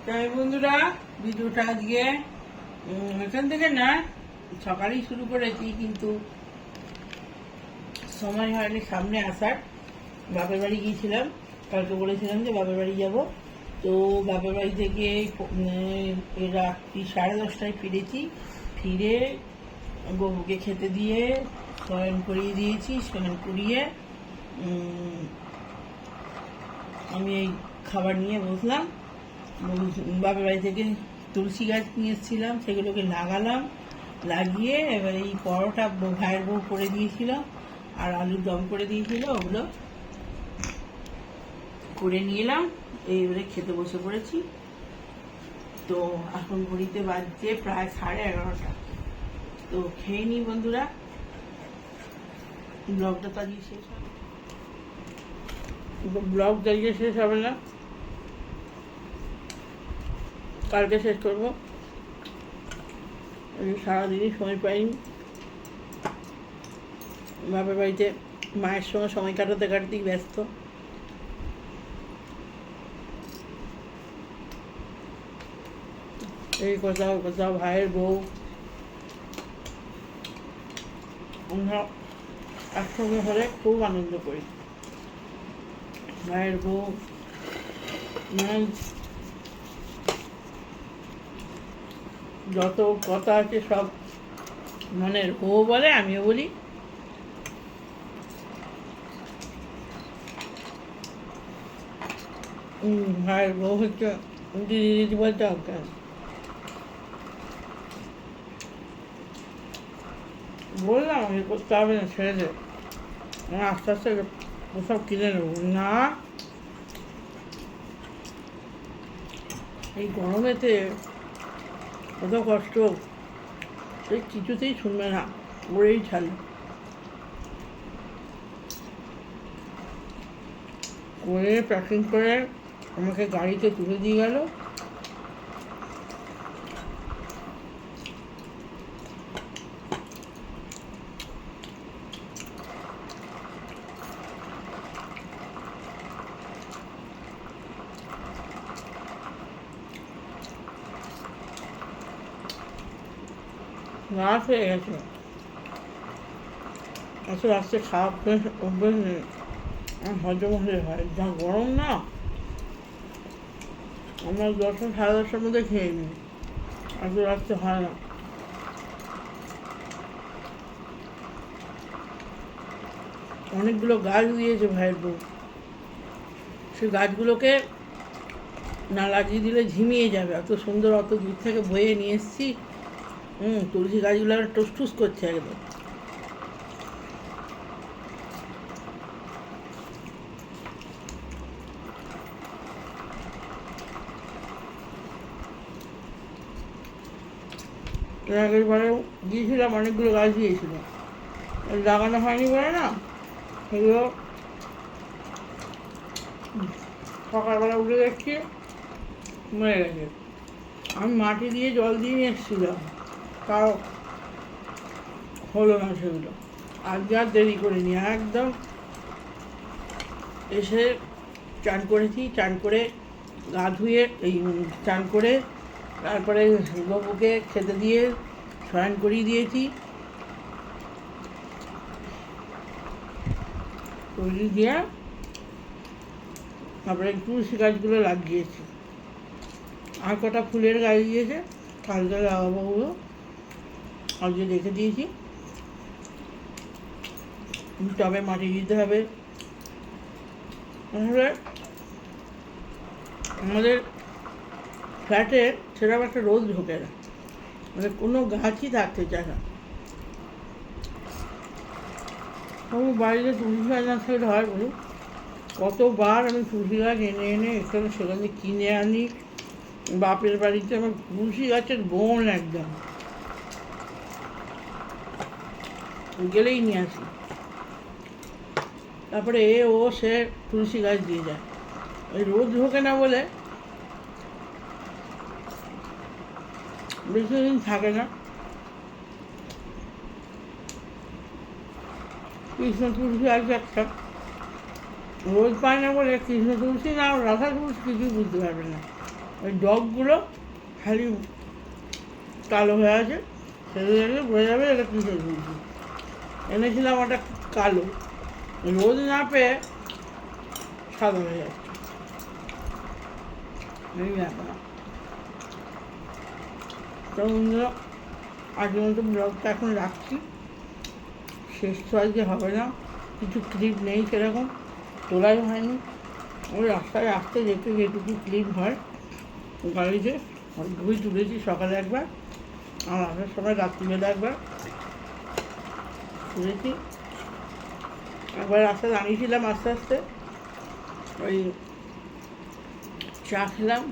তাই বন্ধুরা, ভিডিওটা আজকে এখান থেকে না সকালেই শুরু করেছি, কিন্তু সময় হয়নি সামনে আসার। বাপের বাড়ি গিয়েছিলাম, কালকে বলেছিলাম যে বাপের বাড়ি যাব। তো বাপের বাড়ি থেকে রাত্রি 10:30টায় ফিরেছি। ফিরে গবুকে খেতে দিয়ে শয়ন করিয়ে দিয়েছি। শয়ন করিয়ে আমি এই খাবার নিয়ে বসলাম। বাপের বাড়ি থেকে তুলসী গাছ নিয়ে এসেছিলাম, সেগুলোকে লাগালাম। লাগিয়ে এবার এই পরোটা ভাইয়ের বউ করে দিয়েছিল আর আলুর দম করে দিয়েছিল, ওগুলো করে নিয়ে এলাম। এইবারে খেতে বসে পড়েছি। তো এখন ঘড়িতে বাজছে প্রায় 11:30। তো খেয়ে নিই বন্ধুরা, ব্লগটা তো আজকে শেষ হবে। ব্লগ আজকে শেষ হবে না, কালকে শেষ করবো। সারাদিনই সময় পাইনি বাপের বাড়িতে, মায়ের সঙ্গে সময় কাটাতে কাটাতেই ব্যস্ত। এই কোথাও কোথাও ভাইয়ের বউ, আমরা একসঙ্গে হলে খুব আনন্দ করি। ভাইয়ের বউ মানে যত কথা আছে সব মনের বউ বলে, আমিও বলি। ভাইয়ের বউ হচ্ছে দিদি দিদি বলতে হবে, বললাম আমি করতে হবে না, ছেড়ে দে, আমি আস্তে আস্তে ওসব কিনে নেবো না। এই গরমেতে কত কষ্ট, সে কিছুতেই শুনবে না, ওরেই ছাড়ে। করে প্যাকিং করে আমাকে গাড়িতে তুলে দিয়ে গেল। রাত হয়ে গেছে, এত রাস্তায় খাওয়া অভ্যেস নেই, হজম হলে হয়। যা গরম না, আমরা 10টা 10:30টার মধ্যে খেয়ে নিই, এত রাস্তে হয় না। অনেকগুলো গাছ দিয়েছে ভাইয়ের বউ, সেই গাছগুলোকে না লাগিয়ে দিলে ঝিমিয়ে যাবে। এত সুন্দর, অত দূর থেকে বয়ে নিয়ে এসেছি। তুলসী গাছগুলো টুস করছে একদম। এর আগের বারে গিয়েছিলাম, অনেকগুলো গাছ দিয়েছিল, লাগানো হয়নি বলে না, সেগুলো সকালবেলা উঠে দেখছি মরে গেছে। আমি মাটি দিয়ে জল দিয়ে নিয়ে এসেছিলাম, তাও হলো না সেগুলো। আজকে আর দেরি করিনি, একদম এসে চান করেছি, চান করে গা ধুয়ে চান করে তারপরে বাবুকে খেতে দিয়ে শয়ন করিয়ে দিয়েছি। তৈরি দিয়ে তারপরে তুলসী গাছগুলো লাগিয়েছি, আর কটা ফুলের গাছ দিয়েছে, কালকে লাগাবো ওগুলো, আজকে রেখে দিয়েছি। টবে মাটি দিতে হবে। আসলে আমাদের ফ্ল্যাটে সেরকম একটা রোদ ঢোকে না, মানে কোনো গাছই থাকতে চায় না। আমি বাড়িতে তুলসী গাছ না থাকলে হয় বলি, কতবার আমি তুলসী গাছ এনে এনে এখানে সেখানে কিনে আনি। বাপের বাড়িতে আমার তুলসী গাছের বন একদম, গেলেই নিয়ে আসি। তারপরে সে তুলসী গাছ দিয়ে যায়, ওই রোদ ঢোকে না বলে বেশি দিন থাকে না। কৃষ্ণ তুলসী আছে একটা, রোদ পায় না বলে কৃষ্ণ তুলসী না রাধা তুলসী কিছুই বুঝতে পারবে না। ওই ডগগুলো খালি কালো হয়ে আছে, সেগুলো দেখলে বোঝা যাবে এটা কিসের দিয়েছি। এনেছিলাম ওটা কালো, রোদ না পেয়ে সাদা হয়ে যাচ্ছে, এই ব্যাপার। তো বন্ধুরা, আজকের মতো ব্লগটা এখন রাখছি, শেষ তো আজকে হবে না, কিছু ক্লিপ নেই সেরকম, তোলাই হয়নি। ওই রাস্তায় আসতে যেতে যেটুকু ক্লিপ হয় গাড়িতে ওইটুকুই তুলেছি, সকালে একবার আর আসার সময় রাত্রিবেলা একবার তুলেছি। একবার রাস্তায় দাঁড়িয়েছিলাম আস্তে আস্তে, ওই চা খেলাম,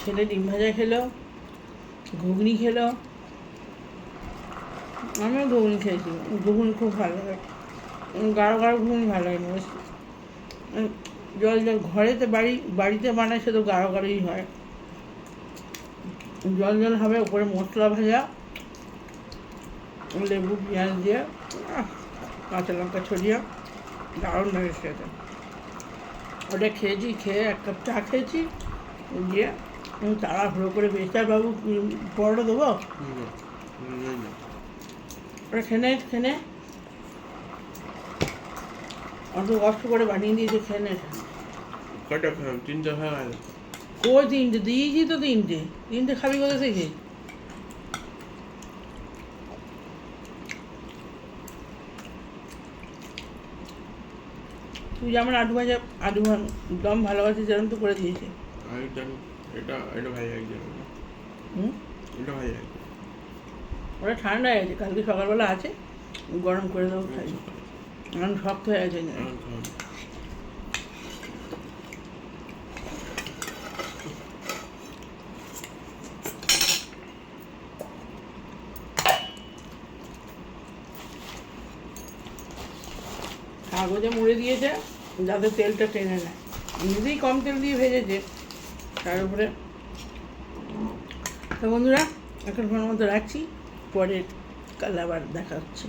ছেলে ডিম ভাজা খেলো, ঘুগনি খেলো, আমিও ঘুগনি খেয়েছি, ঘুগনি খুব ভালো লাগে, গাঢ় গাঢ় ঘুগনি ভালো লাগে না, জল জল ঘরেতে বাড়িতে বানায় সে তো গাঢ় গাঢ়ই হয়, জল জল হবে, উপরে মশলা ভাজা, লেবু পেঁয়াজ দিয়ে, কাঁচা লঙ্কা ছড়িয়ে দারুণ লাগে খেতে। ওটা খেয়েছি, খেয়ে এক কাপ চা খেয়েছি, দিয়ে তাড়াহুড়ো করে বাবু পরোটা দেবো, ওটা খেনে অত কষ্ট করে বানিয়ে দিয়েছে, খেনে কটা খাম? 3টা হয়ে গেল। কই 3টে দিয়েছি তো, 3টে খাবি কোথা থেকে? তুই যেমন আলু দম ভালোবাসিস যেরকম তো করে দিয়েছে। আমি জানি এটা ভাই একজন, এটা ভাই একজন। ওটা ঠান্ডা হয়ে গেছে, কালকে সকালবেলা আছে, গরম করে দেবো খাই, এখন শক্ত হয়ে গেছে না। কাগজে মুড়ে দিয়েছে যাতে তেলটা টেনে নেয়, এমনিতেই কম তেল দিয়ে ভেজেছে, তার উপরে। তো বন্ধুরা, এখন ফোনের মতো রাখছি, পরে কাল আবার দেখা হচ্ছে।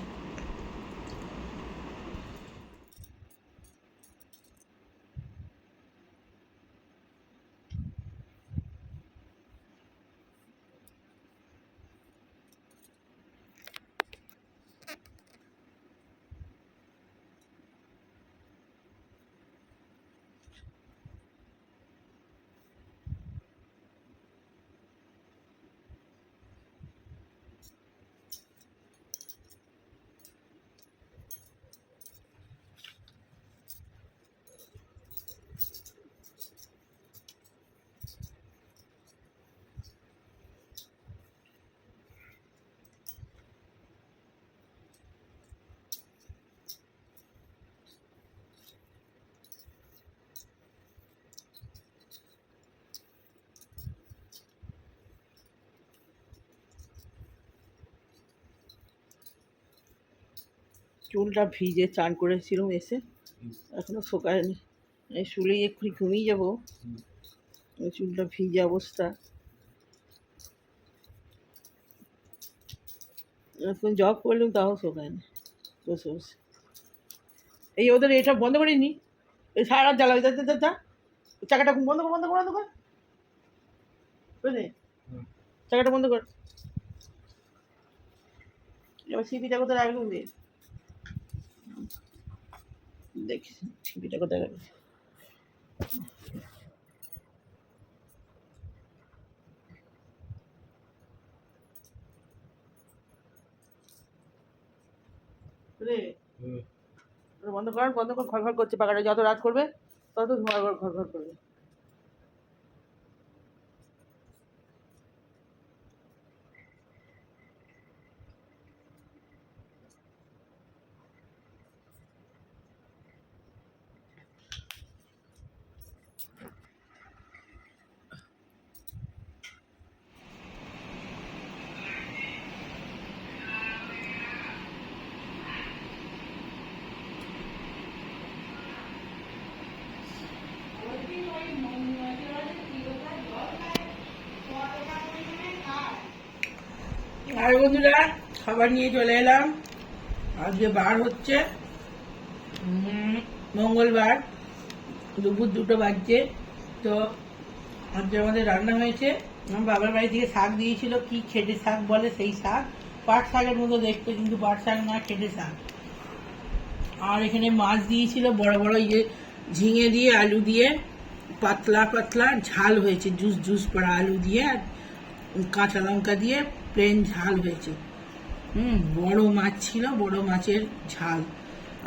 চুলটা ভিজে চান করেছিলাম এসে, এখনো শোকায়নি, এই শুলেই এক্ষুনি ঘুমিয়ে যাবো, চুলটা ভিজে অবস্থা, এখন জব করলাম তাও শোকায়নি, বসে বসে। এই ওদের এটা বন্ধ করিনি, এই সারা রাত জ্বালাবি, যা চাকাটা বন্ধ কর বুঝলি, চাকাটা বন্ধ কর, এবার সিপিটা কোথায় রাখলাম দিয়ে দেখি, সিপিটা কোথায় রাখবি। বন্ধ কর ঘর ঘর করছে পাখাটা, যত রাত করবে তত ঘর ঘর করবে। আর বন্ধুরা, খাবার নিয়ে চলে এলাম, আজকে বার হচ্ছে মঙ্গলবার, দুপুর 2টো বাজছে, তো আজকে আমাদের রান্না হয়েছে, আমার বাবার বাড়ি থেকে শাক দিয়েছিল, কি খেটে শাক বলে সেই শাক, পাট শাকের মতো দেখতে কিন্তু পাট শাক না, খেটে শাক। আর এখানে মাছ দিয়েছিল বড় বড়, এই যে ঝিঙে দিয়ে আলু দিয়ে পাতলা পাতলা ঝাল হয়েছে, জুস জুস পড়া আলু দিয়ে আর কাঁচা লঙ্কা দিয়ে প্লেন ঝাল হয়েছে। বড় মাছ ছিল, বড় মাছের ঝাল।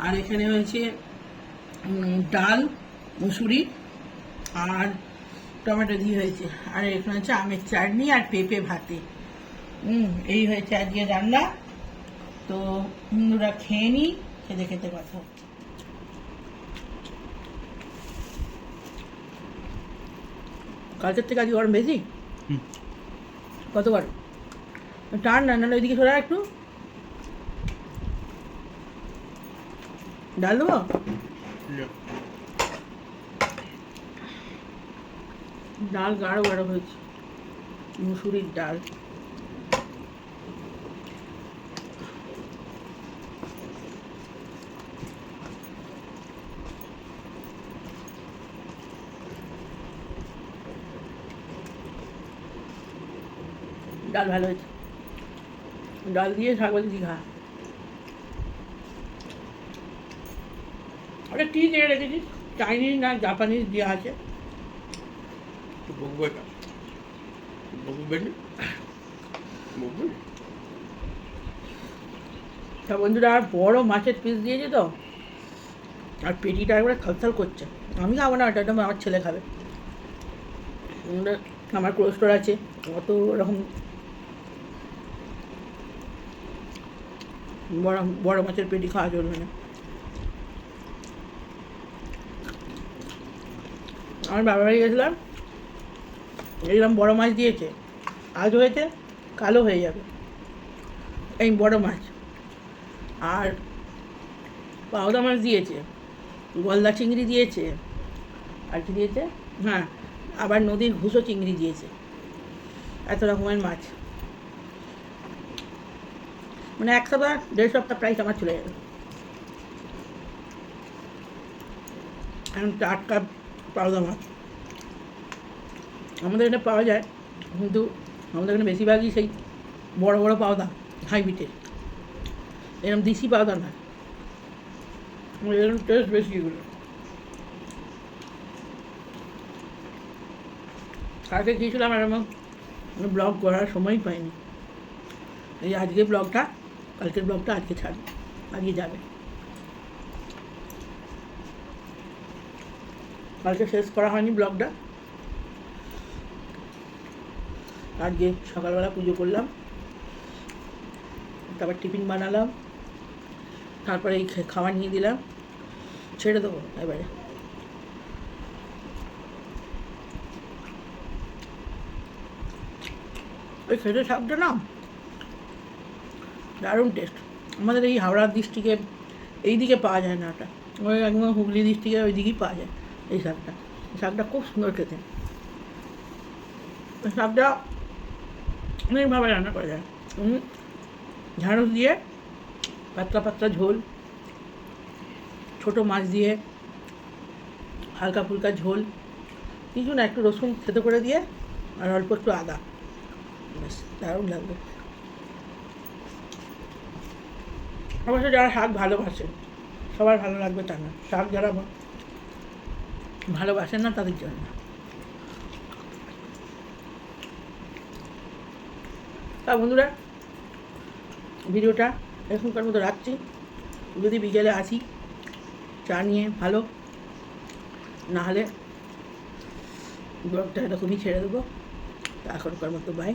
আর এখানে হয়েছে ডাল মুসুরি আর টমেটো দিয়ে হয়েছে। আর এখানে হচ্ছে আমের চাটনি আর পেঁপে ভাতে। এই হয়েছে আজকে রান্না। তো বন্ধুরা খেয়ে নিই, খেতে খেতে কথা হচ্ছে। কালকের থেকে আজকে গরম বেশি। কত গরম? টান না, নাহলে ওইদিকে সরা একটু। ডাল দেবো? ডাল গাঢ় গাঢ় হয়েছে, মুসুরির ডাল। ডাল ভালো হয়েছে, ডাল দিয়ে শাক ভাজি দিয়ে খা। ওটা কি দিয়ে রেখেছিস? চাইনিজ না জাপানিজ দেওয়া আছে? তা বন্ধুরা আর বড় মাছের পিস দিয়েছে তো, আর পেটিটা একবারে থালথাল করছে। আমি খাবো না, ওটা আমার ছেলে খাবে। আমার কোলেস্ট্রল আছে, অত রকম বড় বড় মাছের পেটি খাওয়া চলবে না। আমার বাবার বাড়ি গেছিলাম, এইরকম বড় মাছ দিয়েছে, আজ হয়েছে কালো হয়ে যাবে এই বড় মাছ। আর পাওদা মাছ দিয়েছে, গলদা চিংড়ি দিয়েছে, আর কি দিয়েছে, হ্যাঁ আবার নদীর ঘুষো চিংড়ি দিয়েছে। এত রকমের মাছ, মানে এক সপ্তাহ 1.5 সপ্তাহ প্রাইস আমার চলে যাবে। এখন টাটকা পাওদা মাছ আমাদের এখানে পাওয়া যায়, কিন্তু আমাদের এখানে বেশিরভাগই সেই বড় বড় পাওদা, হাইব্রিডের, এরকম দেশি পাওদা না, এরকম টেস্ট বেশি এগুলো। কালকে গিয়েছিলাম আর আমার ব্লগ করার সময় পাইনি। এই আজকে ব্লগটা, কালকের ব্লগটা আজকে ছাড়বে, আজকে যাবে। কালকে শেষ করা হয়নি ব্লগটা। আজকে সকালবেলা পুজো করলাম, তারপর টিফিন বানালাম, তারপরে এই খাবার নিয়ে দিলাম, ছেড়ে দেবো এবারে। ওই খেতে শাকটা না দারুণ টেস্ট। আমাদের এই হাওড়া ডিস্ট্রিক্টে এই দিকে পাওয়া যায় না, ওটা ওই একদম হুগলি ডিস্ট্রিক্টে ওই দিকেই পাওয়া যায় এই শাকটা। শাকটা খুব সুন্দর খেতে, শাকটা অনেকভাবে রান্না করা যায়। ঢ্যাঁড়স দিয়ে পাতলা পাতলা ঝোল, ছোটো মাছ দিয়ে হালকা ফুলকা ঝোল, কিছু না, একটু রসুন থেতো করে দিয়ে আর অল্প একটু আদা, ব্যাস দারুণ লাগবে। অবশ্য যারা শাক ভালোবাসে, সবার ভালো লাগবে তা না, শাক যারা ভালোবাসেন না তাদের জন্য। তা বন্ধুরা ভিডিওটা এখনকার মতো রাখছি। যদি বিকেলে আসি চা নিয়ে ভালো, নাহলে ব্লগটা এরকমই ছেড়ে দেবো। তা এখনকার মতো বাই।